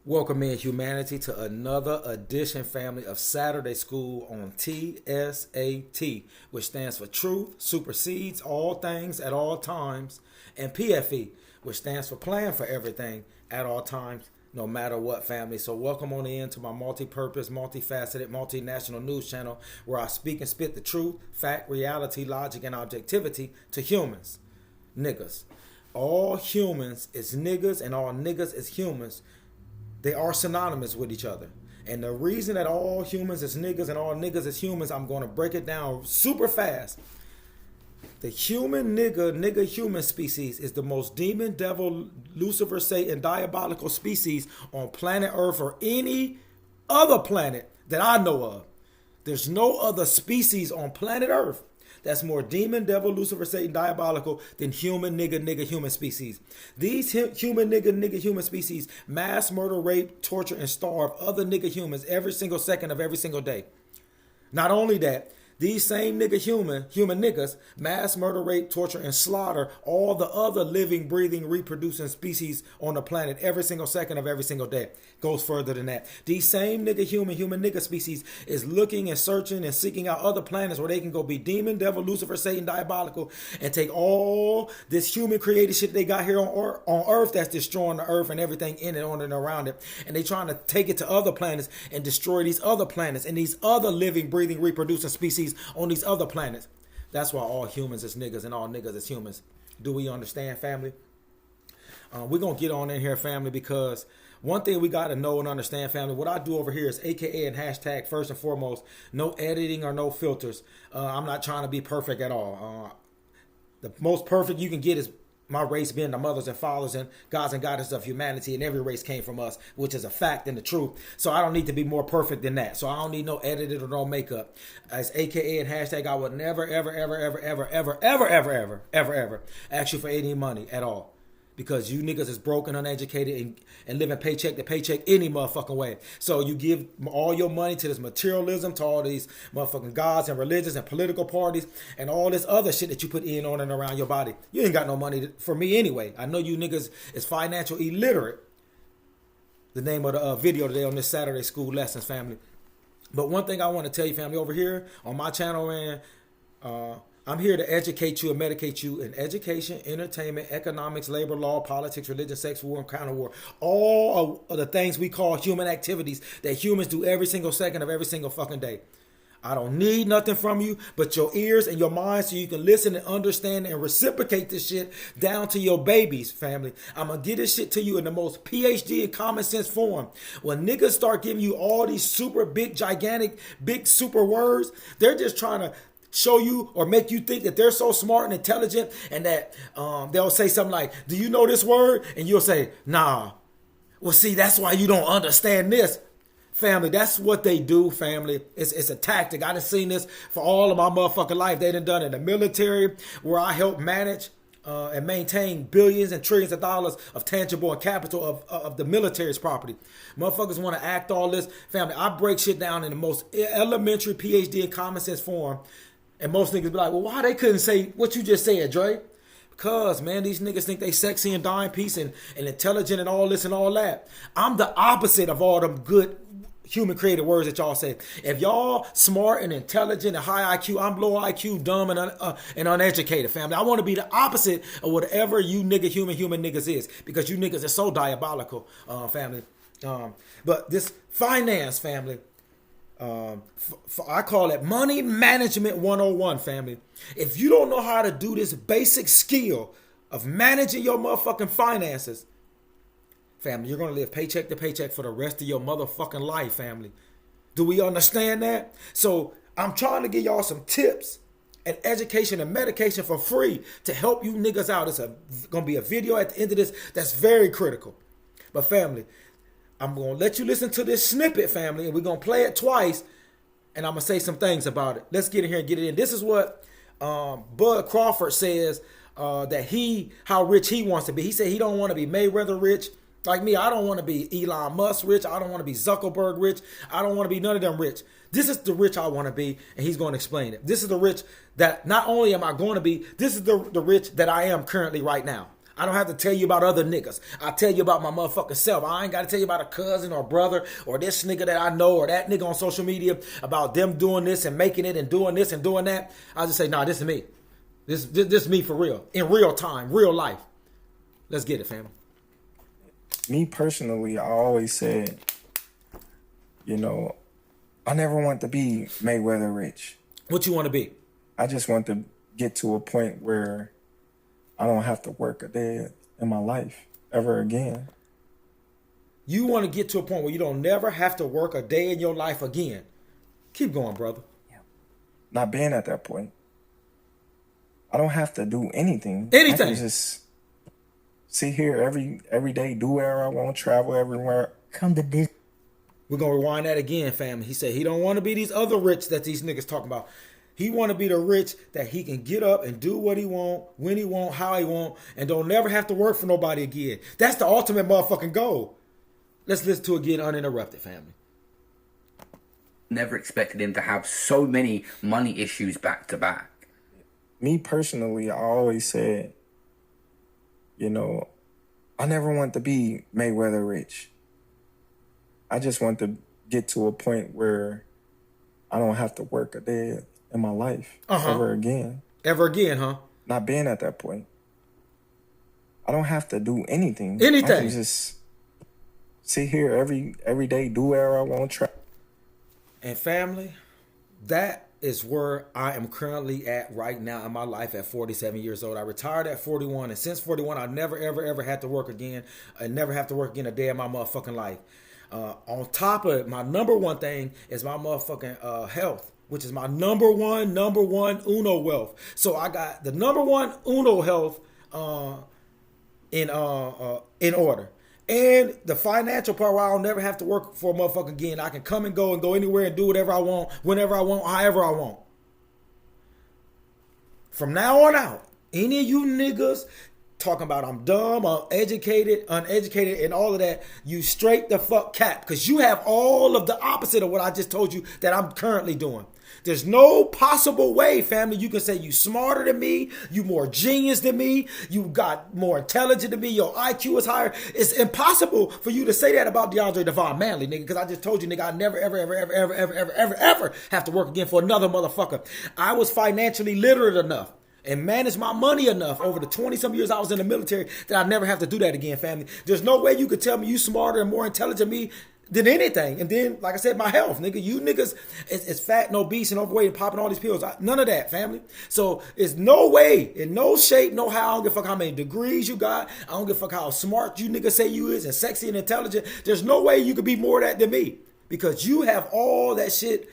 Welcome in humanity to another edition, family, of Saturday School on TSAT, which stands for Truth Supersedes All Things at All Times, and PFE, which stands for Plan for Everything at All Times, no matter what, family. So welcome on in to my multi-purpose, multifaceted, multinational news channel where I speak and spit the truth, fact, reality, logic, and objectivity to humans. Niggas. All humans is niggas and all niggas is humans. They are synonymous with each other. And the reason that all humans is niggas and all niggas is humans, I'm going to break it down super fast. The human nigga human species is the most demon, devil, Lucifer, Satan, diabolical species on planet Earth or any other planet that I know of. There's no other species on planet Earth that's more demon, devil, Lucifer, Satan, diabolical than human nigga human species. These human nigga human species mass murder, rape, torture, and starve other nigga humans every single second of every single day. Not only that, these same human niggas mass murder, rape, torture, and slaughter all the other living, breathing, reproducing species on the planet every single second of every single day. Goes further than that. These same human nigga species is looking and searching and seeking out other planets where they can go be demon, devil, Lucifer, Satan, diabolical, and take all this human created shit they got here on Earth that's destroying the Earth and everything in it, on and around it. And they trying to take it to other planets and destroy these other planets and these other living, breathing, reproducing species on these other planets. That's why all humans is niggas and all niggas is humans. Do we understand, family? We're going to get on in here, family, because one thing we got to know and understand, family, what I do over here is AKA and hashtag first and foremost, no editing or no filters. I'm not trying to be perfect at all. The most perfect you can get is my race being the mothers and fathers and gods and goddesses of humanity, and every race came from us, which is a fact and the truth. So I don't need to be more perfect than that. So I don't need no edited or no makeup. As AKA and hashtag, I would never, ever ask you for any money at all. Because you niggas is broken, uneducated, and living paycheck to paycheck any motherfucking way. So you give all your money to this materialism, to all these motherfucking gods and religions and political parties and all this other shit that you put in, on, and around your body. You ain't got no money for me anyway. I know you niggas is financial illiterate. The name of the video today on this Saturday School Lessons, family. But one thing I want to tell you, family, over here on my channel, man, I'm here to educate you and medicate you in education, entertainment, economics, labor law, politics, religion, sex, war, and counter war. All of the things we call human activities that humans do every single second of every single fucking day. I don't need nothing from you but your ears and your mind so you can listen and understand and reciprocate this shit down to your babies, family. I'm going to get this shit to you in the most PhD and common sense form. When niggas start giving you all these super big, gigantic, big super words, they're just trying to show you or make you think that they're so smart and intelligent, and that they'll say something like, do you know this word? And you'll say, nah. Well, see, that's why you don't understand this. Family, that's what they do, family. It's a tactic. I done seen this for all of my motherfucking life. They done it in the military, where I help manage and maintain billions and trillions of dollars of tangible and capital of the military's property. Motherfuckers want to act all this. Family, I break shit down in the most elementary PhD and common sense form. And most niggas be like, well, why they couldn't say what you just said, Dre? Because, man, these niggas think they sexy and dying peace and intelligent and all this and all that. I'm the opposite of all them good human created words that y'all say. If y'all smart and intelligent and high IQ, I'm low IQ, dumb and uneducated, family. I want to be the opposite of whatever you human niggas is. Because you niggas are so diabolical, family. But this finance, family, I call it money management 101, family. If you don't know how to do this basic skill of managing your motherfucking finances, family, you're going to live paycheck to paycheck for the rest of your motherfucking life, family. Do we understand that? So I'm trying to give y'all some tips and education and medication for free to help you niggas out. It's going to be a video at the end of this that's very critical. But family, I'm going to let you listen to this snippet, family, and we're going to play it twice, and I'm going to say some things about it. Let's get in here and get it in. This is what Bud Crawford says how rich he wants to be. He said he don't want to be Mayweather rich. Like me, I don't want to be Elon Musk rich. I don't want to be Zuckerberg rich. I don't want to be none of them rich. This is the rich I want to be, and he's going to explain it. This is the rich that not only am I going to be, this is the rich that I am currently right now. I don't have to tell you about other niggas. I tell you about my motherfucking self. I ain't got to tell you about a cousin or brother or this nigga that I know or that nigga on social media about them doing this and making it and doing this and doing that. I just say, nah, this is me. This is me for real. In real time, real life. Let's get it, family. Me personally, I always said, I never want to be Mayweather rich. What you want to be? I just want to get to a point where I don't have to work a day in my life ever again. You want to get to a point where you don't never have to work a day in your life again. Keep going, brother. Not being at that point. I don't have to do anything. Anything. I can just sit here every day, do whatever I want, travel everywhere. Come to this. We're going to rewind that again, family. He said he don't want to be these other rich that these niggas talking about. He want to be the rich that he can get up and do what he want, when he want, how he want, and don't never have to work for nobody again. That's the ultimate motherfucking goal. Let's listen to it again uninterrupted, family. Never expected him to have so many money issues back to back. Me personally, I always said, I never want to be Mayweather rich. I just want to get to a point where I don't have to work a day in my life ever again. Ever again, huh? Not being at that point. I don't have to do anything. Anything. I can just sit here every day, do whatever I want, try. And family, that is where I am currently at right now in my life at 47 years old. I retired at 41, and since 41, I never, ever, ever had to work again. I never have to work again a day in my motherfucking life. On top of it, my number one thing is my motherfucking health, which is my number one uno wealth. So I got the number one uno health in order. And the financial part where I'll never have to work for a motherfucker again. I can come and go anywhere and do whatever I want, whenever I want, however I want. From now on out, any of you niggas talking about I'm dumb, uneducated, and all of that, you straight the fuck cap. Because you have all of the opposite of what I just told you that I'm currently doing. There's no possible way, family, you can say you smarter than me, you more genius than me, you got more intelligent than me, your IQ is higher. It's impossible for you to say that about DeAndre Devon Manley, nigga, because I just told you, nigga, I never, ever have to work again for another motherfucker. I was financially literate enough and managed my money enough over the 20-some years I was in the military that I never have to do that again, family. There's no way you could tell me you smarter and more intelligent than me than anything. And then, like I said, my health, nigga. You niggas is fat and obese and overweight and popping all these pills. None of that, family. So it's no way, in no shape, no how. I don't give a fuck how many degrees you got. I don't give a fuck how smart you niggas say you is and sexy and intelligent. There's no way you could be more of that than me. Because you have all that shit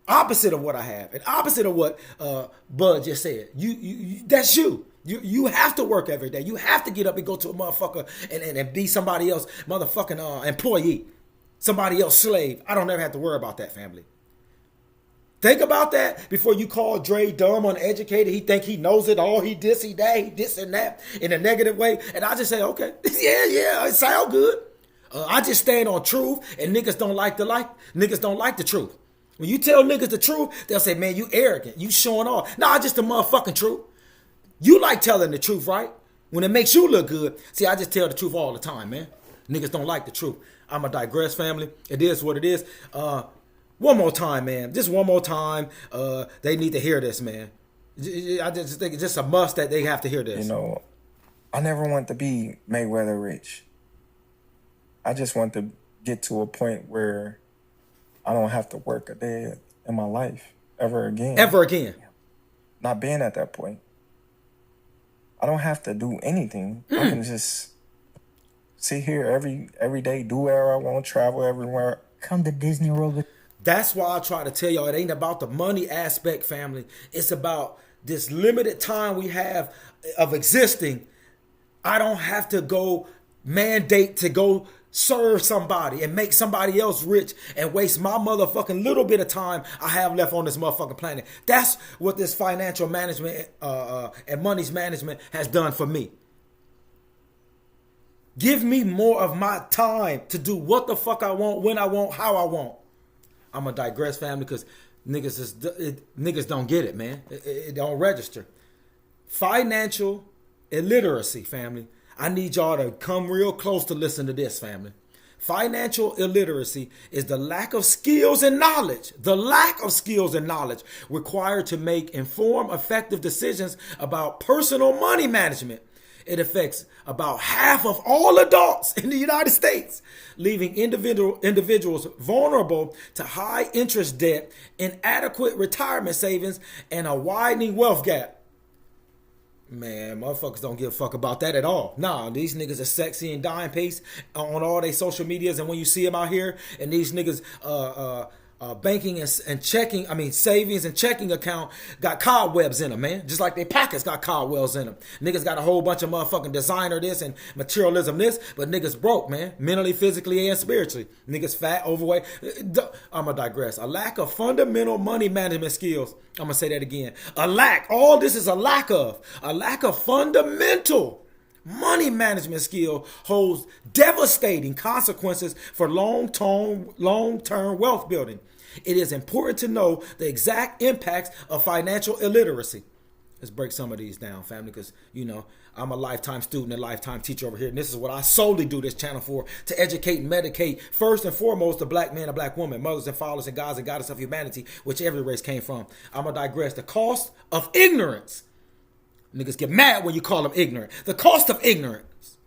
opposite of what I have. And opposite of what Bud just said. You that's you. You have to work every day. You have to get up and go to a motherfucker and be somebody else motherfucking employee. Somebody else slave. I don't ever have to worry about that, family. Think about that before you call Dre dumb, uneducated. He think he knows it all. He this, he that, he this and that in a negative way. And I just say, okay, yeah, it sound good. I just stand on truth, and niggas don't like the truth. When you tell niggas the truth, they'll say, man, you arrogant. You showing off. Nah, just the motherfucking truth. You like telling the truth, right? When it makes you look good. See, I just tell the truth all the time, man. Niggas don't like the truth. I'm a digress, family. It is what it is. One more time, man. Just one more time. They need to hear this, man. I just think it's just a must that they have to hear this. I never want to be Mayweather rich. I just want to get to a point where I don't have to work a day in my life ever again. Ever again. Not being at that point. I don't have to do anything. I can just sit here every day, do whatever I want, travel everywhere. Come to Disney World. That's why I try to tell y'all it ain't about the money aspect, family. It's about this limited time we have of existing. I don't have to go mandate to go serve somebody and make somebody else rich and waste my motherfucking little bit of time I have left on this motherfucking planet. That's what this financial management and money's management has done for me. Give me more of my time to do what the fuck I want, when I want, how I want. I'm going to digress, family, because niggas don't get it, man. It don't register. Financial illiteracy, family. I need y'all to come real close to listen to this, family. Financial illiteracy is the lack of skills and knowledge, required to make informed, effective decisions about personal money management. It affects about half of all adults in the United States, leaving individuals vulnerable to high interest debt, inadequate retirement savings, and a widening wealth gap. Man, motherfuckers don't give a fuck about that at all. Nah, these niggas are sexy and dying pace on all their social medias, and when you see them out here, and these niggas banking and checking, savings and checking account got cobwebs in them, man. Just like their pockets got cobwebs in them. Niggas got a whole bunch of motherfucking designer this and materialism this, but niggas broke, man. Mentally, physically, and spiritually. Niggas fat, overweight. I'ma digress. A lack of fundamental money management skills. I'm gonna say that again. All this is a lack of fundamental money management skill holds devastating consequences for long-term wealth building. It is important to know the exact impacts of financial illiteracy. Let's break some of these down, family, because, I'm a lifetime student and lifetime teacher over here, and this is what I solely do this channel for, to educate and medicate, first and foremost, the black man and black woman, mothers and fathers and gods and goddess of humanity, which every race came from. I'm going to digress. The cost of ignorance. Niggas get mad when you call them ignorant. The cost of ignorance.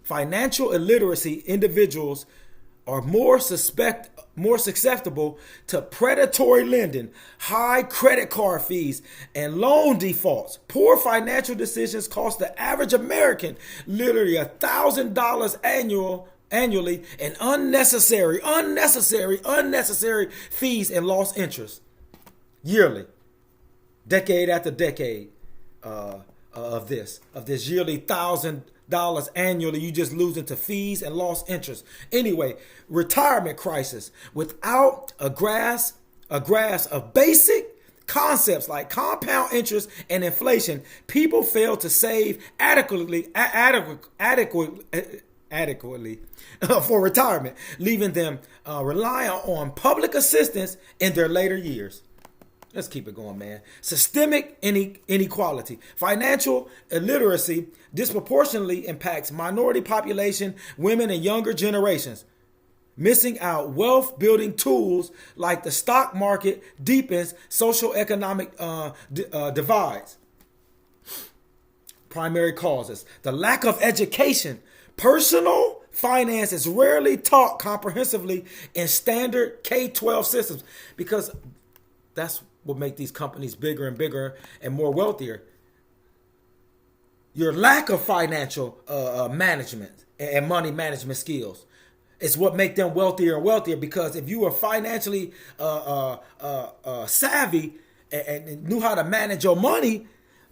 Financial illiteracy individuals are more susceptible to predatory lending, high credit card fees, and loan defaults. Poor financial decisions cost the average American literally $1,000 annually in unnecessary fees and lost interest yearly, decade after decade. Of this yearly $1,000 annually, you just losing to fees and lost interest. Anyway, retirement crisis. Without a grasp of basic concepts like compound interest and inflation, people fail to save adequately for retirement, leaving them reliant on public assistance in their later years. Let's keep it going, man. Systemic inequality. Financial illiteracy disproportionately impacts minority population, women, and younger generations. Missing out wealth building tools like the stock market deepens social economic divides. Primary causes. The lack of education. Personal finance is rarely taught comprehensively in standard K-12 systems, because that's what make these companies bigger and bigger and more wealthier. Your lack of financial management and money management skills is what make them wealthier and wealthier, because if you were financially savvy and knew how to manage your money,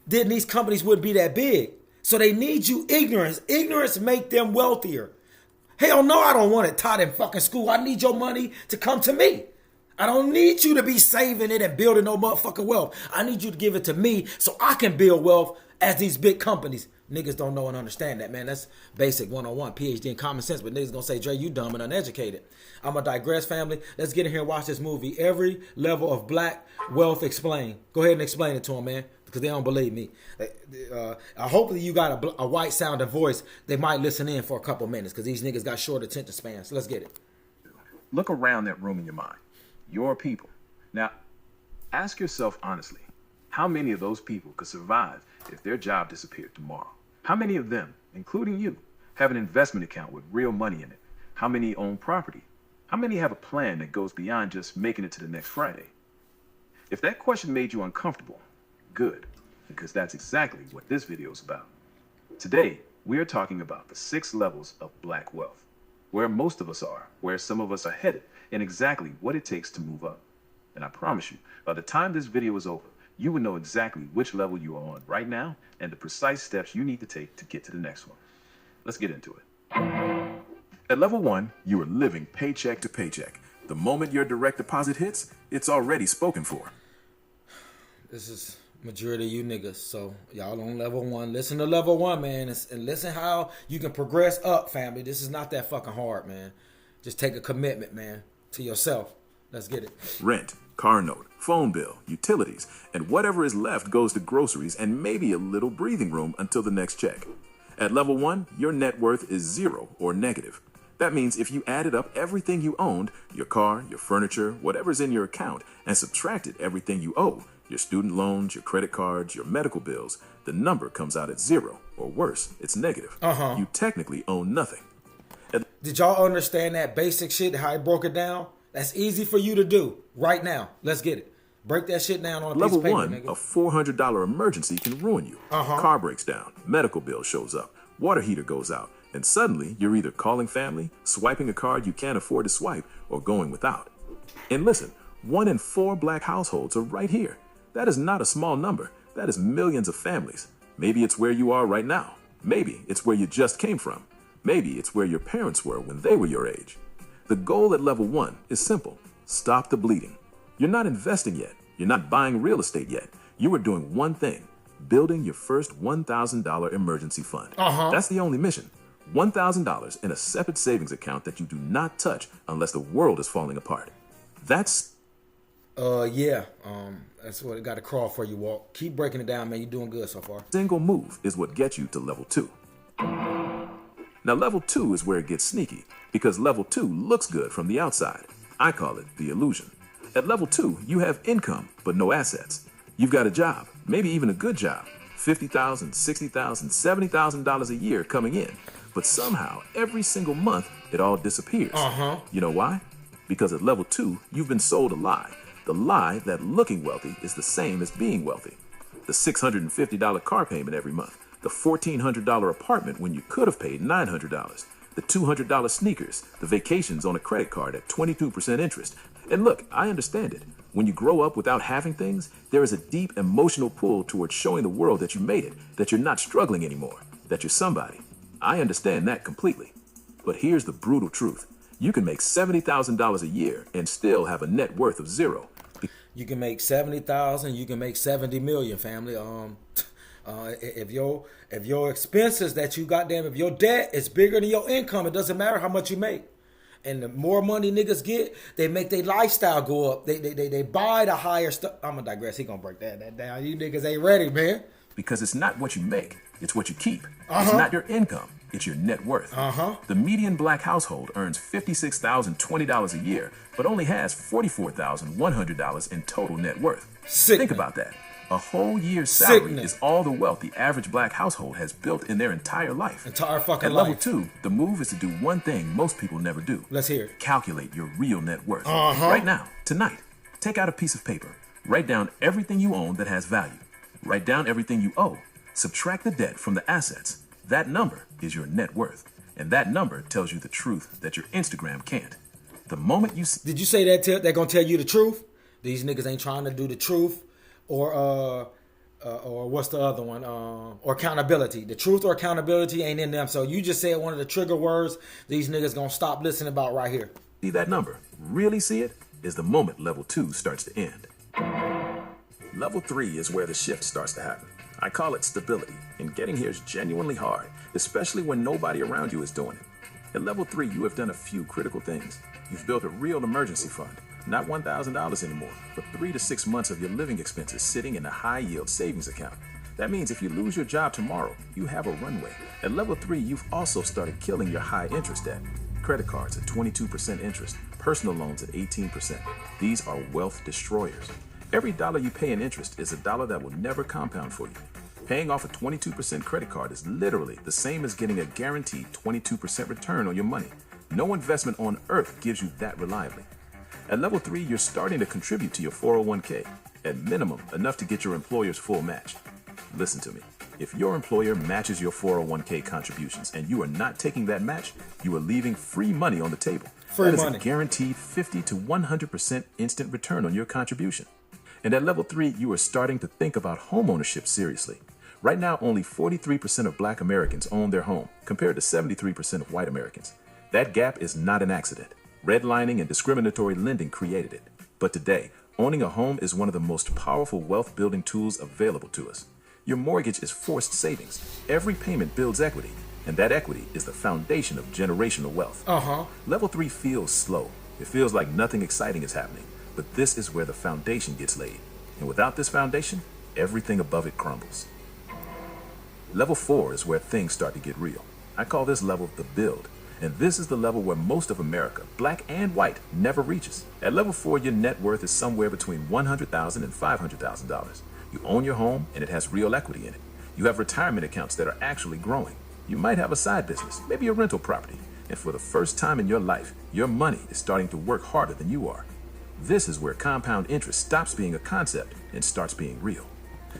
then these companies wouldn't be that big. So they need you ignorance. Ignorance make them wealthier. Hell no, I don't want it taught in fucking school. I need your money to come to me. I don't need you to be saving it and building no motherfucking wealth. I need you to give it to me so I can build wealth as these big companies. Niggas don't know and understand that, man. That's basic 101, PhD in common sense. But niggas gonna say, Dre, you dumb and uneducated. I'm gonna digress, family. Let's get in here and watch this movie. Every level of black wealth explained. Go ahead and explain it to them, man, because they don't believe me. Hopefully you got a white sounding voice. They might listen in for a couple minutes, because these niggas got short attention spans. So let's get it. Look around that room in your mind. Your people. Now, ask yourself honestly, how many of those people could survive if their job disappeared tomorrow? How many of them, including you, have an investment account with real money in it? How many own property? How many have a plan that goes beyond just making it to the next Friday? If that question made you uncomfortable, good, because that's exactly what this video is about. Today, we are talking about the 6 levels of black wealth, where most of us are, where some of us are headed, and exactly what it takes to move up. And I promise you, by the time this video is over, you will know exactly which level you are on right now and the precise steps you need to take to get to the next one. Let's get into it. At level 1, you are living paycheck to paycheck. The moment your direct deposit hits, it's already spoken for. This is majority of you niggas. So y'all on level 1. Listen to level 1, man, and listen how you can progress up, family. This is not that fucking hard, man. Just take a commitment, man, to yourself. Let's get it. Rent, car note, phone bill, utilities, and whatever is left goes to groceries and maybe a little breathing room until the next check. At level 1, your net worth is 0 or negative. That means if you added up everything you owned, your car, your furniture, whatever's in your account, and subtracted everything you owe, your student loans, your credit cards, your medical bills, the number comes out at 0, or worse, it's negative. You technically own nothing. Did y'all understand that basic shit, how I broke it down? That's easy for you to do right now. Let's get it. Break that shit down on a piece Level of paper, 1, nigga. a $400 emergency can ruin you. Car breaks down, medical bill shows up, water heater goes out, and suddenly you're either calling family, swiping a card you can't afford to swipe, or going without. And listen, 1 in 4 black households are right here. That is not a small number. That is millions of families. Maybe it's where you are right now. Maybe it's where you just came from. Maybe it's where your parents were when they were your age. The goal at level 1 is simple. Stop the bleeding. You're not investing yet. You're not buying real estate yet. You are doing one thing, building your first $1,000 emergency fund. That's the only mission. $1,000 in a separate savings account that you do not touch unless the world is falling apart. That's that's what it got to crawl for you, Walt. Keep breaking it down, man. You're doing good so far. single move is what gets you to level 2. Now, level 2 is where it gets sneaky because level 2 looks good from the outside. I call it the illusion. At level 2, you have income, but no assets. You've got a job, maybe even a good job, $50,000, $60,000, $70,000 a year coming in. But somehow, every single month, it all disappears. You know why? Because at level 2, you've been sold a lie. The lie that looking wealthy is the same as being wealthy. The $650 car payment every month. The $1,400 apartment when you could have paid $900. The $200 sneakers. The vacations on a credit card at 22% interest. And look, I understand it. When you grow up without having things, there is a deep emotional pull towards showing the world that you made it, that you're not struggling anymore, that you're somebody. I understand that completely. But here's the brutal truth. You can make $70,000 a year and still have a net worth of 0. You can make 70,000. You can make 70 million, family. If your expenses that you if your debt is bigger than your income, it doesn't matter how much you make. And the more money niggas get, they make their lifestyle go up. They buy the higher stuff. I'm gonna digress. He gonna break that down. You niggas ain't ready, man. Because it's not what you make, it's what you keep. It's not your income, it's your net worth. The median black household earns $56,020 a year, but only has $44,100 in total net worth. Sickening. Think about that. A whole year's salary Sickening. is all the wealth the average black household has built in their entire life. Entire fucking At life. level 2, the move is to do one thing most people never do. Let's hear it. Calculate your real net worth. Right now, tonight, take out a piece of paper. Write down everything you own that has value. Write down everything you owe. Subtract the debt from the assets. That number is your net worth. And that number tells you the truth that your Instagram can't. The moment you... Did you say that they're gonna tell you the truth? These niggas ain't trying to do the truth, or what's the other one? Or accountability. The truth or accountability ain't in them. So you just said one of the trigger words these niggas gonna stop listening about right here. See that number, really see it, is the moment level 2 starts to end. Level 3 is where the shift starts to happen. I call it stability, and getting here is genuinely hard, especially when nobody around you is doing it. At level 3, you have done a few critical things. You've built a real emergency fund, not $1,000 anymore, but 3 to 6 months of your living expenses sitting in a high-yield savings account. That means if you lose your job tomorrow, you have a runway. At level 3, you've also started killing your high-interest debt. Credit cards at 22% interest, personal loans at 18%. These are wealth destroyers. Every dollar you pay in interest is a dollar that will never compound for you. Paying off a 22% credit card is literally the same as getting a guaranteed 22% return on your money. No investment on earth gives you that reliably. At level 3, you're starting to contribute to your 401k, at minimum enough to get your employer's full match. Listen to me. If your employer matches your 401k contributions and you are not taking that match, you are leaving free money on the table. That is a guaranteed 50 to 100% instant return on your contribution. And at level 3, you are starting to think about home ownership seriously. Right now, only 43% of black Americans own their home, compared to 73% of white Americans. That gap is not an accident. Redlining and discriminatory lending created it. But today, owning a home is one of the most powerful wealth-building tools available to us. Your mortgage is forced savings. Every payment builds equity, and that equity is the foundation of generational wealth. Level 3 feels slow. It feels like nothing exciting is happening, but this is where the foundation gets laid. And without this foundation, everything above it crumbles. Level 4 is where things start to get real. I call this level the build. And this is the level where most of America, black and white, never reaches. At level 4, your net worth is somewhere between $100,000 and $500,000. You own your home and it has real equity in it. You have retirement accounts that are actually growing. You might have a side business, maybe a rental property. And for the first time in your life, your money is starting to work harder than you are. This is where compound interest stops being a concept and starts being real.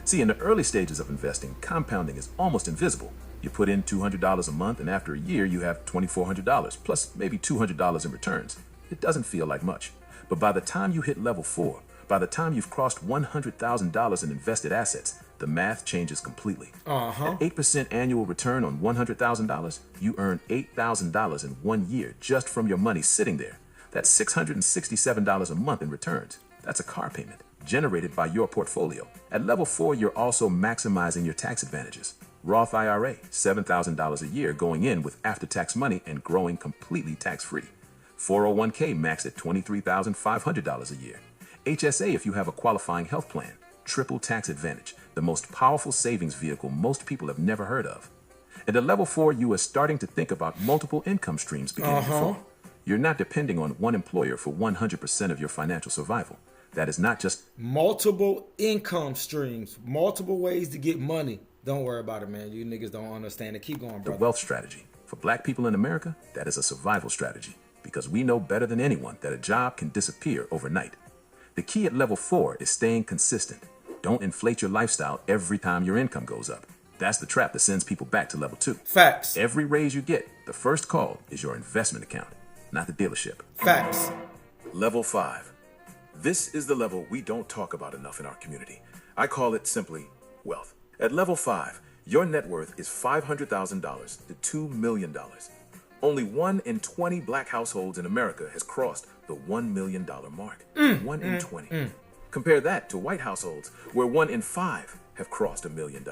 See, in the early stages of investing, compounding is almost invisible. You put in $200 a month, and after a year, you have $2,400, plus maybe $200 in returns. It doesn't feel like much. But by the time you hit level 4, by the time you've crossed $100,000 in invested assets, the math changes completely. At 8% annual return on $100,000, you earn $8,000 in 1 year just from your money sitting there. That's $667 a month in returns. That's a car payment generated by your portfolio. At level 4, you're also maximizing your tax advantages. Roth IRA, $7,000 a year going in with after-tax money and growing completely tax-free. 401k maxed at $23,500 a year. HSA if you have a qualifying health plan. Triple tax advantage, the most powerful savings vehicle most people have never heard of. And at level 4, you are starting to think about multiple income streams beginning to form. You're not depending on one employer for 100% of your financial survival. That is not just multiple income streams, multiple ways to get money. Don't worry about it, man. You niggas don't understand it. Keep going, brother. the wealth strategy. For black people in America, that is a survival strategy because we know better than anyone that a job can disappear overnight. The key at level 4 is staying consistent. Don't inflate your lifestyle every time your income goes up. That's the trap that sends people back to level 2. Facts. Every raise you get, the first call is your investment account, not the dealership. Facts. Level 5. This is the level we don't talk about enough in our community. I call it simply wealth. At level 5, your net worth is $500,000 to $2 million. Only 1 in 20 black households in America has crossed the $1 million mark. 1 in 20. Compare that to white households where 1 in 5 have crossed $1 million.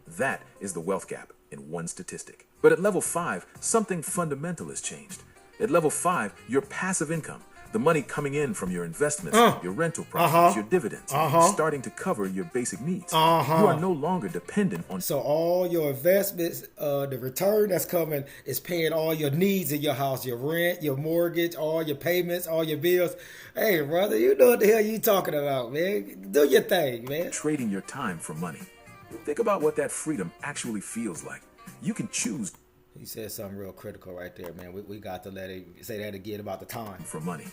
That is the wealth gap in one statistic. But at level 5, something fundamental has changed. At level 5, your passive income, the money coming in from your investments, your rental properties, your dividends, is starting to cover your basic needs. You are no longer dependent on... So all your investments, the return that's coming is paying all your needs in your house, your rent, your mortgage, all your payments, all your bills. Hey, brother, you know what the hell you talking about, man. Do your thing, man. Trading your time for money. Think about what that freedom actually feels like. You can choose... He said something real critical right there, man. We got to let him say that again about the time. For money.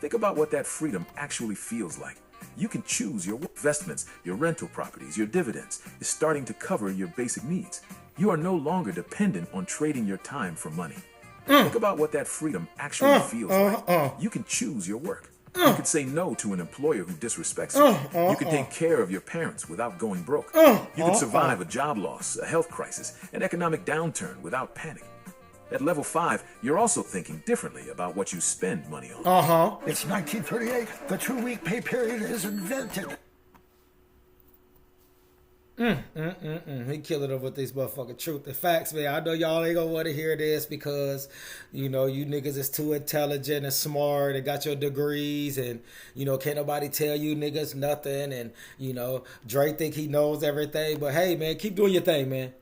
Think about what that freedom actually feels like. You can choose your investments, your rental properties, your dividends. Is starting to cover your basic needs. You are no longer dependent on trading your time for money. Think about what that freedom actually feels like. You can choose your work. You can say no to an employer who disrespects you. You can take care of your parents without going broke. You can survive a job loss, a health crisis, an economic downturn without panic. At level 5, you're also thinking differently about what you spend money on. It's 1938. The 2-week pay period is invented. He killing them with this motherfucking truth and facts, man. I know y'all ain't gonna want to hear this because, you know, you niggas is too intelligent and smart and got your degrees and, you know, can't nobody tell you niggas nothing and, you know, Drake think he knows everything. But hey, man, keep doing your thing, man.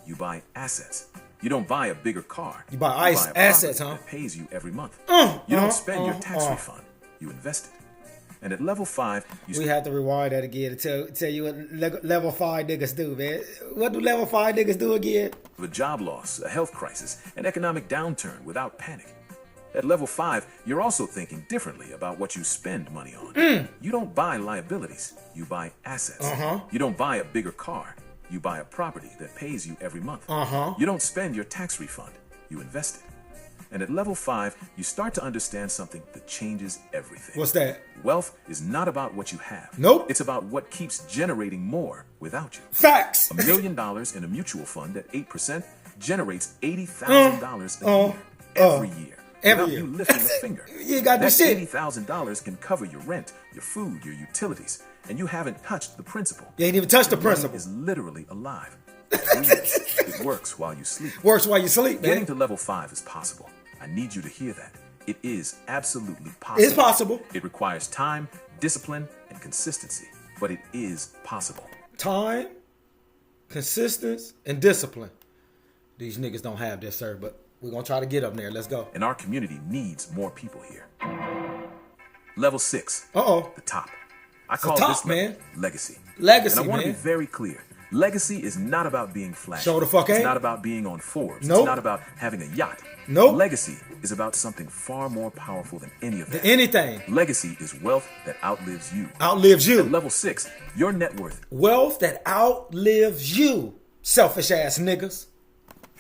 You buy assets. You don't buy a bigger car. You buy assets, huh? That pays you every month. You don't spend your tax refund. You invest it. And at level 5, we have to rewind that again to tell you what level 5 niggas do, man. What do level 5 niggas do again? A job loss, a health crisis, an economic downturn without panic. At level 5, you're also thinking differently about what you spend money on. You don't buy liabilities. You buy assets. You don't buy a bigger car. You buy a property that pays you every month. You don't spend your tax refund. You invest it. And at level 5, you start to understand something that changes everything. What's that? Wealth is not about what you have. Nope. It's about what keeps generating more without you. Facts. $1 million in a mutual fund at 8% generates $80,000 a year. Every year. Every year. You lifting a finger. You ain't got to do shit. $80,000 can cover your rent, your food, your utilities, and you haven't touched the principal. You ain't even touched the principal. It's literally alive. It works while you sleep. Works while you sleep, man. Getting to level 5 is possible. I need you to hear that. It is absolutely possible. It's possible. It requires time, discipline, and consistency, but it is possible. Time, consistency, and discipline. These niggas don't have this, sir, but we're going to try to get up there. Let's go. And our community needs more people here. Level 6. Uh-oh. The top. I call top, this level man. legacy. Legacy, and I want to man. be very clear. Legacy is not about being flashy. Show the fuck ain't. It's not about being on Forbes. Nope. It's not about having a yacht. Nope. Legacy is about something far more powerful than any of that. Anything. Legacy is wealth that outlives you. Outlives you. At level 6, your net worth Wealth that outlives you. Selfish ass niggas.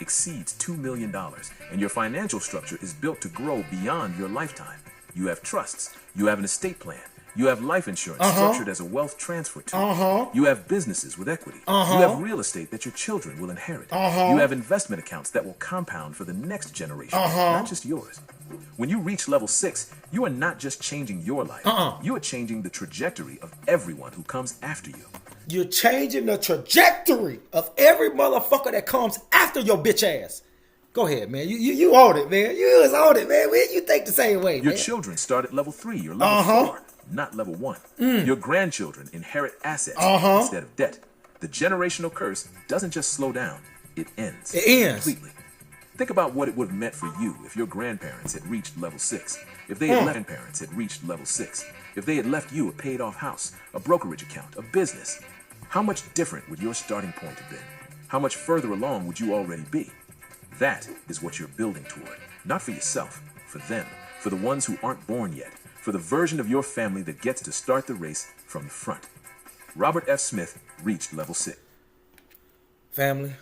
exceeds $2 million, and your financial structure is built to grow beyond your lifetime. You have trusts. You have an estate plan. You have life insurance structured as a wealth transfer tool. You have businesses with equity. You have real estate that your children will inherit. You have investment accounts that will compound for the next generation, not just yours. When you reach level 6, you are not just changing your life. You are changing the trajectory of everyone who comes after you. You're changing the trajectory of every motherfucker that comes after your bitch ass. Go ahead, man. You own it, man. You was on it, man. You think the same way, Your man. children start at level 3 or level 4, not level 1. Your grandchildren inherit assets instead of debt. The generational curse doesn't just slow down, it ends. It ends. Completely. Think about what it would have meant for you if your grandparents had reached level 6. If they had left parents had reached level 6. If they had left you a paid off house, a brokerage account, a business. How much different would your starting point have been? How much further along would you already be? That is what you're building toward. Not for yourself, for them, for the ones who aren't born yet, for the version of your family that gets to start the race from the front. Robert F. Smith reached level 6. Family.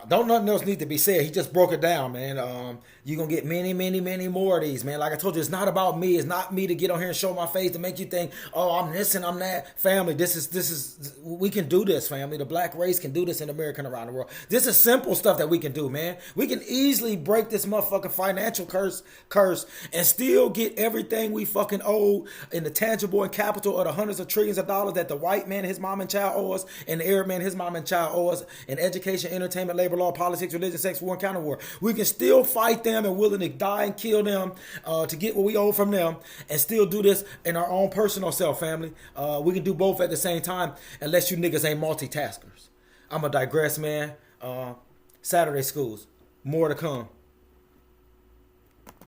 Don't nothing else need to be said. He just broke it down, man. You're going to get many, many, many more of these, man. Like I told you, it's not about me. It's not me to get on here and show my face to make you think, oh, I'm this and I'm that. Family, this is, we can do this, family. The black race can do this in America and around the world. This is simple stuff that we can do, man. We can easily break this motherfucking financial curse and still get everything we fucking owe in the tangible and capital of the hundreds of trillions of dollars that the white man, his mom and child owe us, and the Arab man, his mom and child owe us, in education, entertainment, labor law, politics, religion, sex, war, and counter war. We can still fight them and willing to die and kill them to get what we owe from them, and still do this in our own personal self, family. We can do both at the same time, unless you niggas ain't multitaskers. I'ma digress, man. Saturday schools, more to come.